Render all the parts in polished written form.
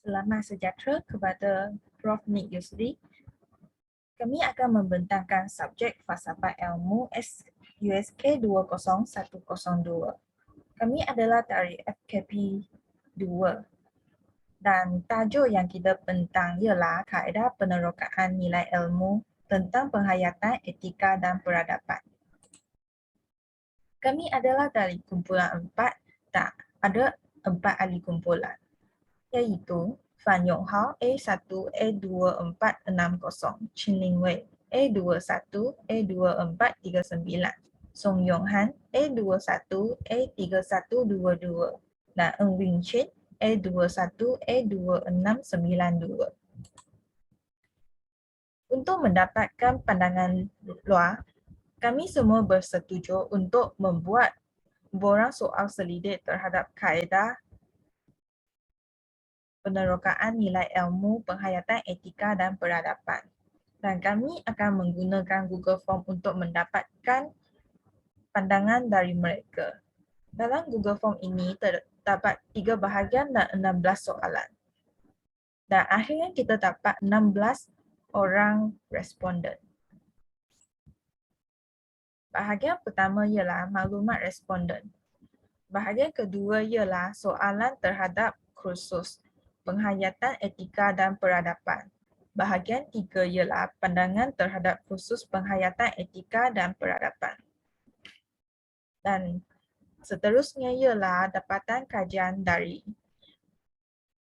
Selamat sejahtera kepada Prof. Nick Yusri. Kami akan membentangkan subjek falsafah ilmu USK 20102. Kami adalah dari FKP 2 dan tajuk yang kita bentang ialah kaedah penerokaan nilai ilmu tentang penghayatan, etika dan peradaban. Kami adalah dari kumpulan 4 dan ada 4 ahli kumpulan, iaitu Fan Yong Hao A1A2460, Chin Ling Wei A21A2439, Song Yong Han A21A3122 dan Ng Wing Chin A21A2692. Untuk mendapatkan pandangan luar, kami semua bersetuju untuk membuat borang soal selidik terhadap kaedah penerokaan nilai ilmu, penghayatan, etika dan peradaban. Dan kami akan menggunakan Google Form untuk mendapatkan pandangan dari mereka. Dalam Google Form ini terdapat 3 bahagian dan 16 soalan. Dan akhirnya kita dapat 16 orang responden. Bahagian pertama ialah maklumat responden. Bahagian kedua ialah soalan terhadap kursus penghayatan, etika dan peradaban. Bahagian 3 ialah pandangan terhadap kursus penghayatan, etika dan peradaban. Dan seterusnya ialah dapatan kajian dari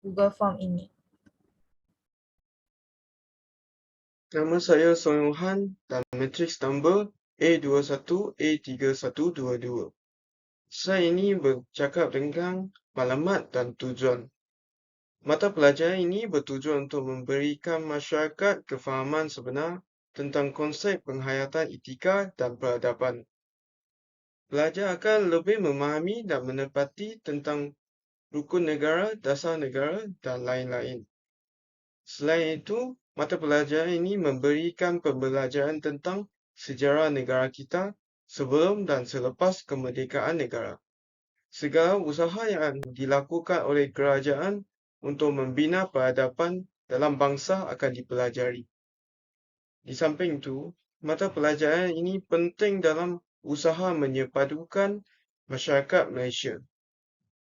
Google Form ini. Nama saya Song Yong Han dan matriks number A21A3122. Saya ini bercakap tentang maklumat dan tujuan. Mata pelajaran ini bertujuan untuk memberikan masyarakat kefahaman sebenar tentang konsep penghayatan etika dan peradaban. Pelajar akan lebih memahami dan menepati tentang rukun negara, dasar negara dan lain-lain. Selain itu, mata pelajaran ini memberikan pembelajaran tentang sejarah negara kita sebelum dan selepas kemerdekaan negara. Segala usaha yang dilakukan oleh kerajaan untuk membina peradaban dalam bangsa akan dipelajari. Di samping itu, mata pelajaran ini penting dalam usaha menyepadukan masyarakat Malaysia.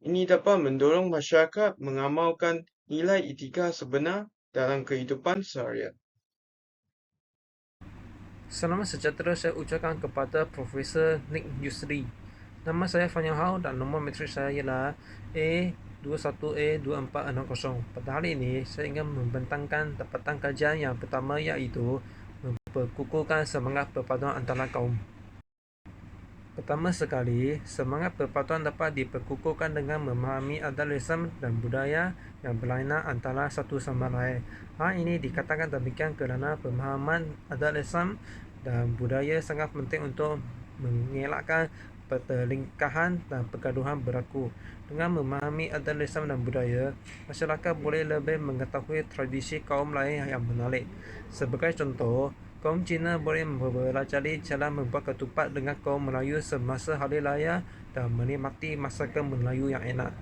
Ini dapat mendorong masyarakat mengamalkan nilai etika sebenar dalam kehidupan seharian. Selamat sejahtera saya ucapkan kepada Profesor Nick Yusri. Nama saya Fan Yong Hao dan nombor matriks saya ialah A21A2460. Pada hari ini, saya ingin membentangkan dapatan kajian yang pertama iaitu memperkukuhkan semangat perpaduan antara kaum. Pertama sekali, semangat persatuan dapat diperkukuhkan dengan memahami idealisme dan budaya yang berlainan antara satu sama lain. Hal ini dikatakan demikian kerana pemahaman idealisme dan budaya sangat penting untuk mengelakkan pertelingkahan dan pergaduhan berlaku. Dengan memahami idealisme dan budaya, masyarakat boleh lebih mengetahui tradisi kaum lain yang menarik. Sebagai contoh, kaum Cina boleh mempelajari cara membuat ketupat dengan kaum Melayu semasa hari raya dan menikmati masakan Melayu yang enak.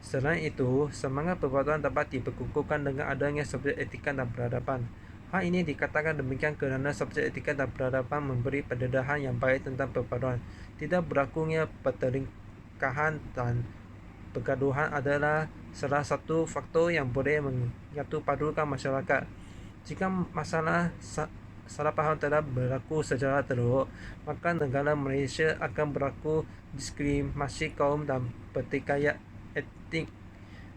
Selain itu, semangat perpaduan dapat diperkukuhkan dengan adanya subjek etika dan peradaban. Hal ini dikatakan demikian kerana subjek etika dan peradaban memberi pendedahan yang baik tentang perpaduan. Tidak berlakunya pertelingkahan dan pergaduhan adalah salah satu faktor yang boleh menyatupadukan masyarakat. Jika masalah salah faham telah berlaku secara teruk, maka negara Malaysia akan berlaku diskriminasi kaum dan pertikaian etnik.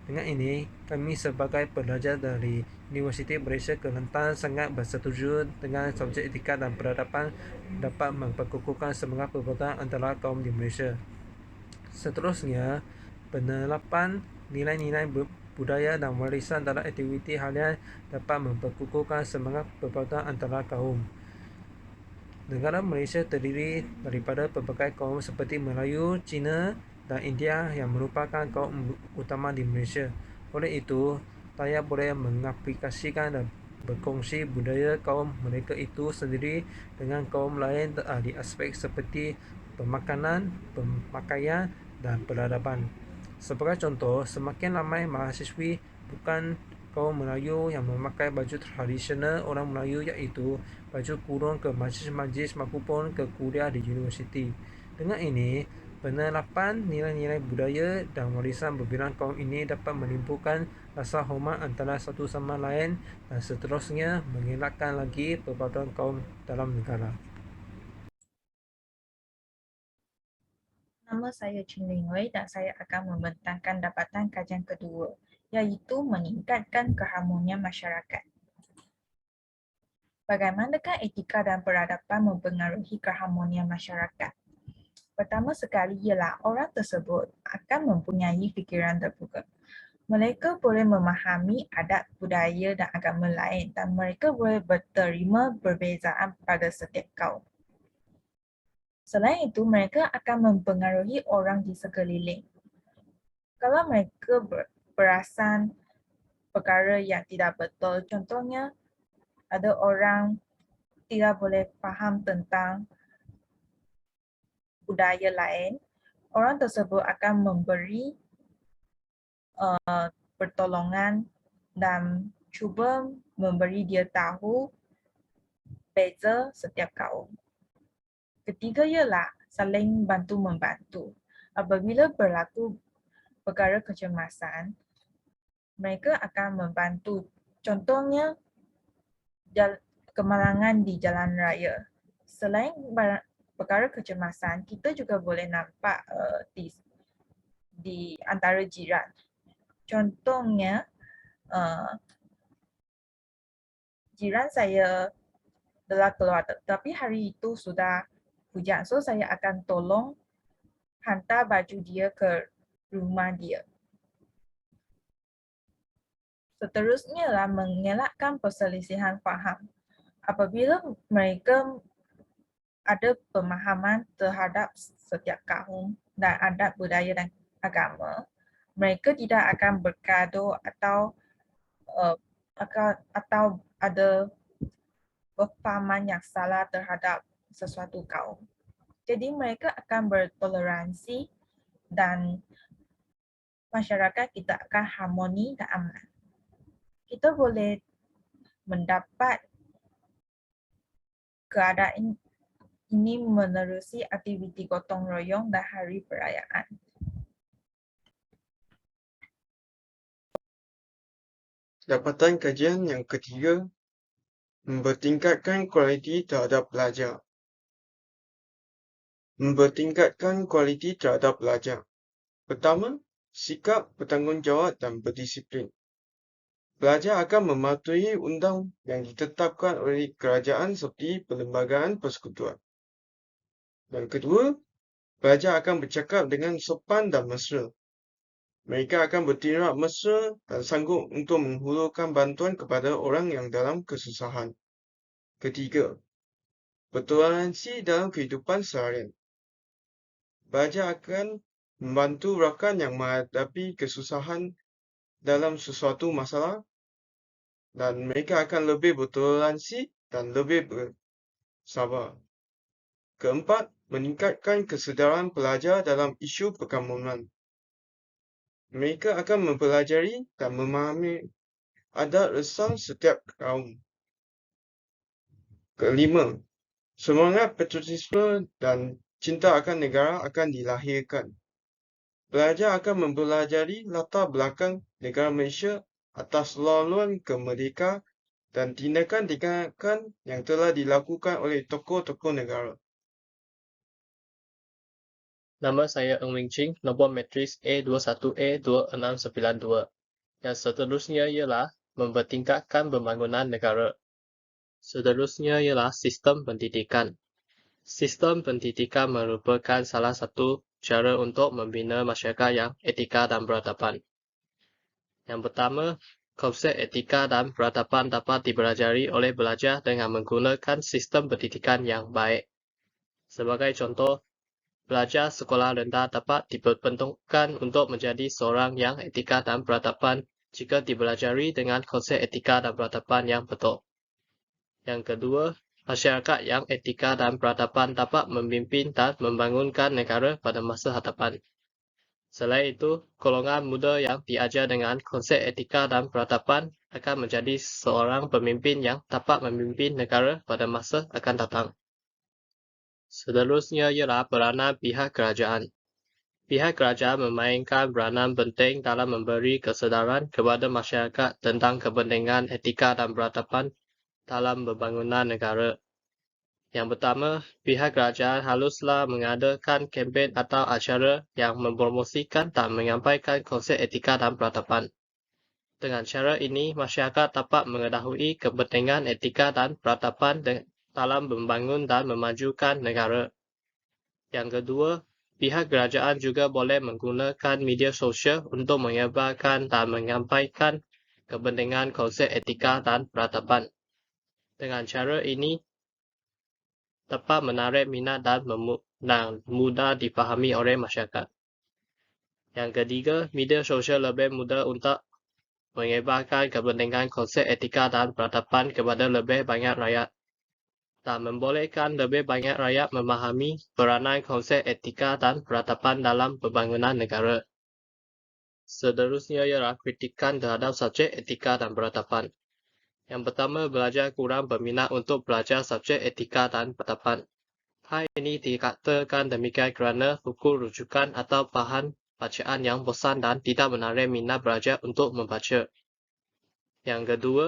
Dengan ini, kami sebagai pelajar dari Universiti Malaysia Kelantan sangat bersetuju dengan subjek etika dan peradaban dapat memperkukuhkan semangat perpaduan antara kaum di Malaysia. Seterusnya, penerapan nilai-nilai budaya dan warisan dalam aktiviti harian dapat memperkukuhkan semangat perpaduan antara kaum. Negara Malaysia terdiri daripada pelbagai kaum seperti Melayu, Cina dan India yang merupakan kaum utama di Malaysia. Oleh itu, rakyat boleh mengaplikasikan dan berkongsi budaya kaum mereka itu sendiri dengan kaum lain di aspek seperti pemakanan, pemakaian dan peradaban. Sebagai contoh, semakin ramai mahasiswi bukan kaum Melayu yang memakai baju tradisional orang Melayu, iaitu baju kurung ke majlis-majlis maupun ke kuliah di universiti. Dengan ini, penerapan nilai-nilai budaya dan warisan berbilang kaum ini dapat menimbulkan rasa hormat antara satu sama lain dan seterusnya mengelakkan lagi perpaduan kaum dalam negara. Nama saya Chin Ling Wei dan saya akan membentangkan dapatan kajian kedua, iaitu meningkatkan keharmonian masyarakat. Bagaimanakah etika dan peradaban mempengaruhi keharmonian masyarakat? Pertama sekali ialah orang tersebut akan mempunyai fikiran terbuka. Mereka boleh memahami adat, budaya dan agama lain dan mereka boleh berterima perbezaan pada setiap kaum. Selain itu, mereka akan mempengaruhi orang di sekeliling. Kalau mereka perasan perkara yang tidak betul, contohnya ada orang tidak boleh faham tentang budaya lain, orang tersebut akan memberi pertolongan dan cuba memberi dia tahu beza setiap kaum. Ketiga ialah saling bantu-membantu. Apabila berlaku perkara kecemasan, mereka akan membantu. Contohnya, kemalangan di jalan raya. Selain perkara kecemasan, kita juga boleh nampak di antara jiran. Contohnya, jiran saya telah keluar, tapi hari itu sudah hujan, so saya akan tolong hantar baju dia ke rumah dia. Seterusnya adalah mengelakkan perselisihan faham. Apabila mereka ada pemahaman terhadap setiap kaum dan adat budaya dan agama, mereka tidak akan bergaduh atau ada pemahaman yang salah terhadap sesuatu kaum. Jadi mereka akan bertoleransi dan masyarakat kita akan harmoni dan aman. Kita boleh mendapat keadaan ini menerusi aktiviti gotong royong dan hari perayaan. Dapatan kajian yang ketiga, mempertingkatkan kualiti terhadap pelajar. Mempertingkatkan kualiti terhadap pelajar. Pertama, sikap bertanggungjawab dan berdisiplin. Pelajar akan mematuhi undang yang ditetapkan oleh kerajaan seperti Perlembagaan Persekutuan. Dan kedua, pelajar akan bercakap dengan sopan dan mesra. Mereka akan bertindak mesra dan sanggup untuk menghulurkan bantuan kepada orang yang dalam kesusahan. Ketiga, bertoleransi dalam kehidupan seharian. Pelajar akan membantu rakan yang menghadapi kesusahan dalam sesuatu masalah dan mereka akan lebih bertoleransi dan lebih bersabar. Keempat, meningkatkan kesedaran pelajar dalam isu perkampungan. Mereka akan mempelajari dan memahami adat resam setiap kaum. Kelima, semangat patriotisme dan cinta akan negara akan dilahirkan. Pelajar akan mempelajari latar belakang negara Malaysia atas laluan kemerdekaan dan tindakan-tindakan yang telah dilakukan oleh tokoh-tokoh negara. Nama saya Ng Wing Ching, nombor matris A21A2692. Yang seterusnya ialah mempertingkatkan pembangunan negara. Seterusnya ialah sistem pendidikan. Sistem pendidikan merupakan salah satu cara untuk membina masyarakat yang etika dan beradaban. Yang pertama, konsep etika dan beradaban dapat dipelajari oleh pelajar dengan menggunakan sistem pendidikan yang baik. Sebagai contoh, pelajar sekolah rendah dapat diperbentukkan untuk menjadi seorang yang etika dan beradaban jika dipelajari dengan konsep etika dan beradaban yang betul. Yang kedua, masyarakat yang etika dan beradaban dapat memimpin dan membangunkan negara pada masa hadapan. Selain itu, golongan muda yang diajar dengan konsep etika dan peradaban akan menjadi seorang pemimpin yang dapat memimpin negara pada masa akan datang. Seterusnya ialah peranan pihak kerajaan. Pihak kerajaan memainkan peranan penting dalam memberi kesedaran kepada masyarakat tentang kepentingan etika dan peradaban dalam pembangunan negara. Yang pertama, pihak kerajaan haruslah mengadakan kempen atau acara yang mempromosikan dan menyampaikan konsep etika dan peradaban. Dengan cara ini, masyarakat dapat mengetahui kepentingan etika dan peradaban dalam membangun dan memajukan negara. Yang kedua, pihak kerajaan juga boleh menggunakan media sosial untuk menyebarkan dan menyampaikan kepentingan konsep etika dan peradaban. Dengan cara ini, dapat menarik minat dan mudah dipahami oleh masyarakat. Yang ketiga, media sosial lebih mudah untuk menyebarkan kepentingan konsep etika dan peradaban kepada lebih banyak rakyat dan membolehkan lebih banyak rakyat memahami peranan konsep etika dan peradaban dalam pembangunan negara. Seterusnya ialah kritikan terhadap subjek etika dan peradaban. Yang pertama, belajar kurang berminat untuk belajar subjek etika dan peradaban. Hal ini dikatakan demikian kerana buku rujukan atau bahan bacaan yang bosan dan tidak menarik minat belajar untuk membaca. Yang kedua,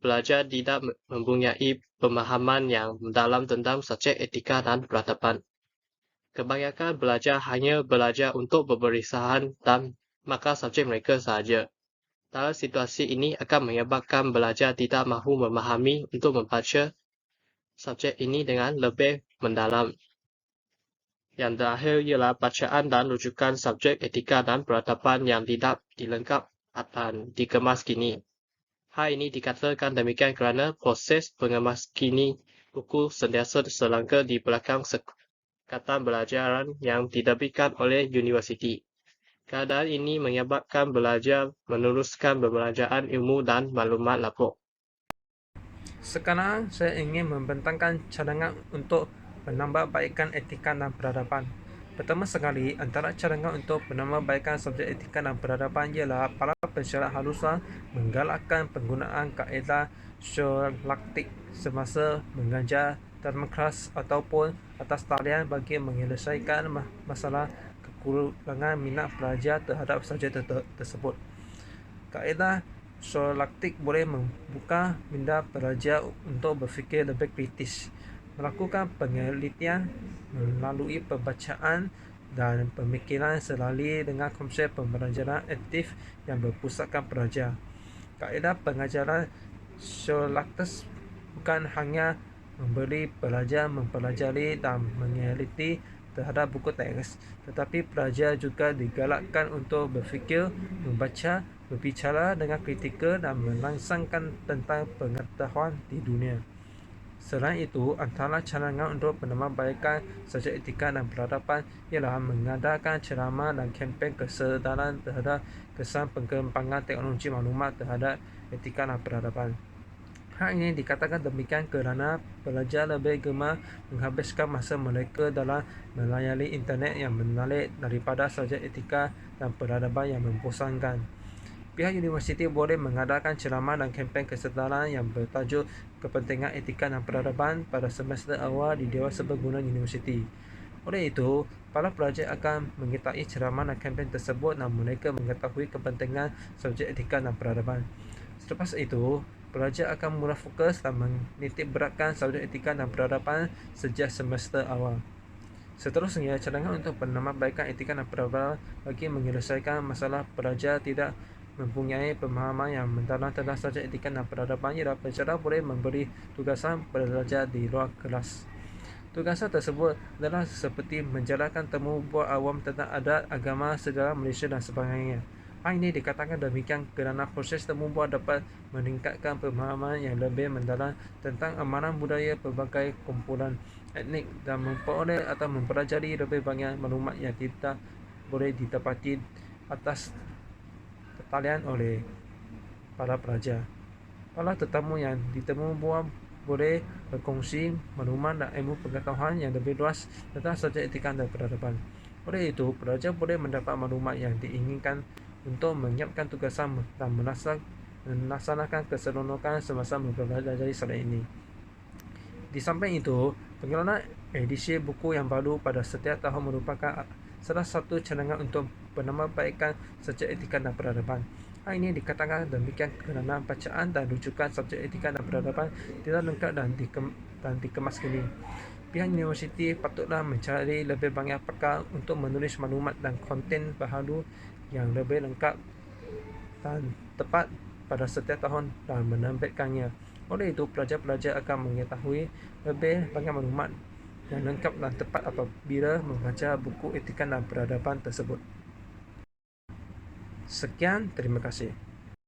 belajar tidak mempunyai pemahaman yang mendalam tentang subjek etika dan peradaban. Kebanyakan belajar hanya belajar untuk peperiksaan dan maka subjek mereka sahaja. Dalam situasi ini akan menyebabkan belajar tidak mahu memahami untuk membaca subjek ini dengan lebih mendalam. Yang terakhir ialah bacaan dan rujukan subjek etika dan peradaban yang tidak dilengkap dan dikemas kini. Hal ini dikatakan demikian kerana proses pengemas kini buku sentiasa selangkah di belakang sekatan belajaran yang diterbitkan oleh universiti. Keadaan ini menyebabkan belajar meneruskan pembelajaran ilmu dan maklumat lapuk. Sekarang saya ingin membentangkan cadangan untuk penambahbaikan etika dan peradaban. Pertama sekali, antara cadangan untuk penambahbaikan subjek etika dan peradaban ialah para pensyarah haruslah menggalakkan penggunaan kaedah sholaktik semasa mengajar dalam kelas ataupun atas talian bagi menyelesaikan masalah kekurangan minat pelajar terhadap subjek tersebut. Kaedah sholaktik boleh membuka minda pelajar untuk berfikir lebih kritis, melakukan penelitian melalui pembacaan dan pemikiran selari dengan konsep pembelajaran aktif yang berpusatkan pelajar. Kaedah pengajaran sholaktik bukan hanya memberi pelajar mempelajari dan meneliti terhadap buku teks, tetapi pelajar juga digalakkan untuk berfikir, membaca, berbicara dengan kritikal dan merangsangkan tentang pengetahuan di dunia. Selain itu, antara cadangan untuk penambahbaikan subjek etika dan peradaban ialah mengadakan ceramah dan kempen kesedaran terhadap kesan pengembangan teknologi maklumat terhadap etika dan peradaban. Hal ini dikatakan demikian kerana pelajar lebih gemar menghabiskan masa mereka dalam melayari internet yang menarik daripada subjek etika dan peradaban yang membosankan. Pihak universiti boleh mengadakan ceramah dan kempen kesedaran yang bertajuk kepentingan etika dan peradaban pada semester awal di Dewan Serbaguna Universiti. Oleh itu, para pelajar akan mengikuti ceramah dan kempen tersebut dan mereka mengetahui kepentingan subjek etika dan peradaban. Selepas itu, pelajar akan mula fokus dan menitik beratkan subjek etika dan peradaban sejak semester awal. Seterusnya, cadangan untuk penambahbaikan etika dan peradaban bagi menyelesaikan masalah pelajar tidak mempunyai pemahaman yang mendalam tentang subjek etika dan peradaban ialah pensyarah boleh memberi tugasan pelajar di luar kelas. Tugasan tersebut adalah seperti menjalankan temu bual awam tentang adat, agama, sejarah Malaysia dan sebagainya. Hal ini dikatakan demikian kerana proses temu bual dapat meningkatkan pemahaman yang lebih mendalam tentang amalan budaya pelbagai kumpulan etnik dan memperoleh atau mempelajari lebih banyak maklumat yang tidak boleh didapati atas talian oleh para pelajar. Para tetamu yang ditemu bual boleh berkongsi maklumat dan ilmu pengetahuan yang lebih luas tentang subjek etika dan peradaban. Oleh itu, pelajar boleh mendapat maklumat yang diinginkan untuk menyiapkan tugasan dan melaksanakan keseronokan semasa mempelajari subjek ini. Di samping itu, pengeluaran edisi buku yang baru pada setiap tahun merupakan salah satu cadangan untuk penambahbaikan subjek etika dan peradaban. Hal ini dikatakan demikian kerana bacaan dan rujukan subjek etika dan peradaban tidak lengkap dan dikemas kini. Pihak universiti patutlah mencari lebih banyak pakar untuk menulis maklumat dan konten baharu yang lebih lengkap dan tepat pada setiap tahun dan menerbitkannya. Oleh itu, pelajar-pelajar akan mengetahui lebih banyak maklumat yang lengkap dan tepat apabila membaca buku etika dan peradaban tersebut. Sekian, terima kasih.